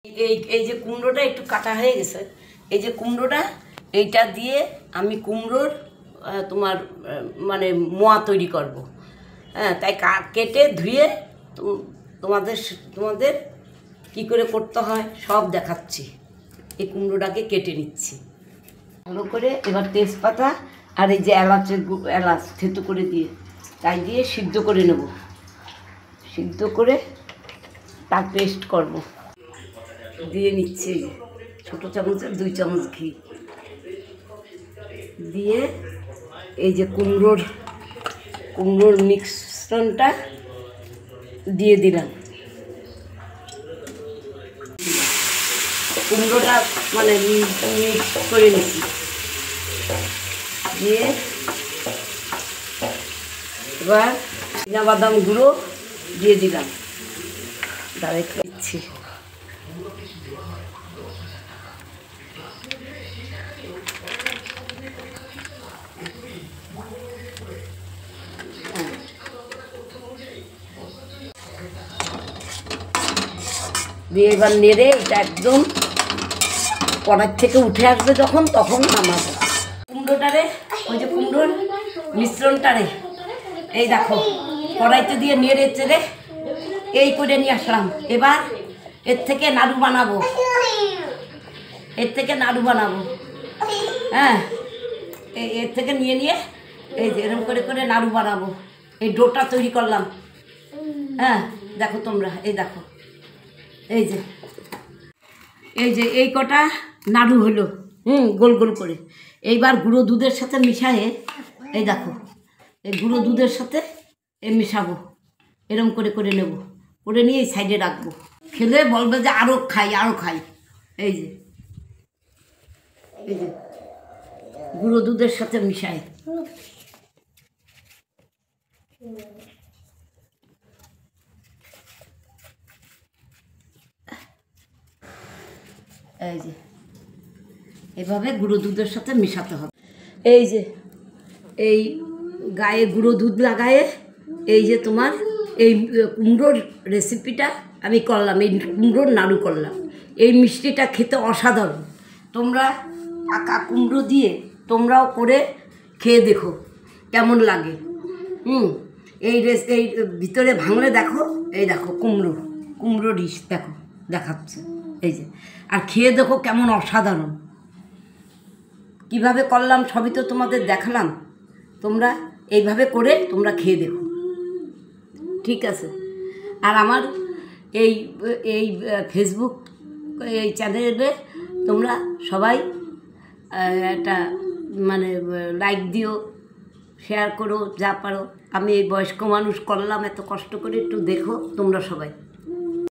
এই যে কুমড়োটা একটু কাটা হয়ে গেছে, এই যে কুমড়োটা এইটা দিয়ে আমি কুমড়োর তোমার মানে মোয়া তৈরি করব। হ্যাঁ, তাই কেটে ধুয়ে তোমাদের তোমাদের কী করে করতে হয় সব দেখাচ্ছি। এই কুমড়োটাকে কেটে নিচ্ছি ভালো করে। এবার তেজপাতা আর এই যে এলাচ থেতো করে দিয়ে তাই দিয়ে সিদ্ধ করে নেব, সিদ্ধ করে তার পেস্ট করব। দিয়ে নিচ্ছি ছোটো চামচের 2 চামচ ঘি দিয়ে এই যে কুমড়োর মিশ্রণটা দিয়ে দিলাম। কুমড়োটা মানে মিক্স করে নিচ্ছি, দিয়ে এবার বাদাম গুঁড়ো দিয়ে দিলাম, দাঁড়িয়ে দিচ্ছি। দিয়ে এবার নেড়ে এটা একদম কড়াই থেকে উঠে আসবে যখন, তখন নামাবো। কুমড়োটারে ওই যে কুমড়োর মিশ্রণটারে এই দেখো কড়াইতে দিয়ে নেড়ে চেড়ে এই করে নিয়ে আসলাম। এবার এর থেকে নাড়ু বানাবো, হ্যাঁ এর থেকে নিয়ে এই যে এরকম করে করে নাড়ু বানাবো। এই ডোটা তৈরি করলাম, হ্যাঁ দেখো তোমরা, এই দেখো এই যে এই কটা নাড়ু হলো, গোল গোল করে। এইবার গুঁড়ো দুধের সাথে মিশায়ে এই দেখো এই গুঁড়ো দুধের সাথে মিশাবো, এরকম করে করে নেব, করে নিয়ে এই সাইডে রাখবো। খেলে বলবে যে আরও খাই। এই যে গুঁড়ো দুধের সাথে মিশায় এই যে এভাবে গুঁড়ো দুধের সাথে মেশাতে হবে। এই যে এই গায়ে গুঁড়ো দুধ লাগায়ে এই যে তোমার এই কুমড়োর রেসিপিটা আমি করলাম, এই কুমড়োর নাড়ু করলাম। এই মিষ্টিটা খেতে অসাধারণ। তোমরা পাকা কুমড়ো দিয়ে তোমরাও করে খেয়ে দেখো কেমন লাগে। এই ভিতরে ভাঙলে দেখো, এই দেখো কুমড়ো ডিশ দেখো দেখাচ্ছে, এই যে। আর খেয়ে দেখো কেমন অসাধারণ। কিভাবে করলাম সবই তো তোমাদের দেখালাম, তোমরা এইভাবে করে তোমরা খেয়ে দেখো, ঠিক আছে? আর আমার এই ফেসবুক এই চ্যানেলে তোমরা সবাই একটা মানে লাইক দিও, শেয়ার করো, যা পারো। আমি এই বয়স্ক মানুষ করলাম এত কষ্ট করে, একটু দেখো তোমরা সবাই।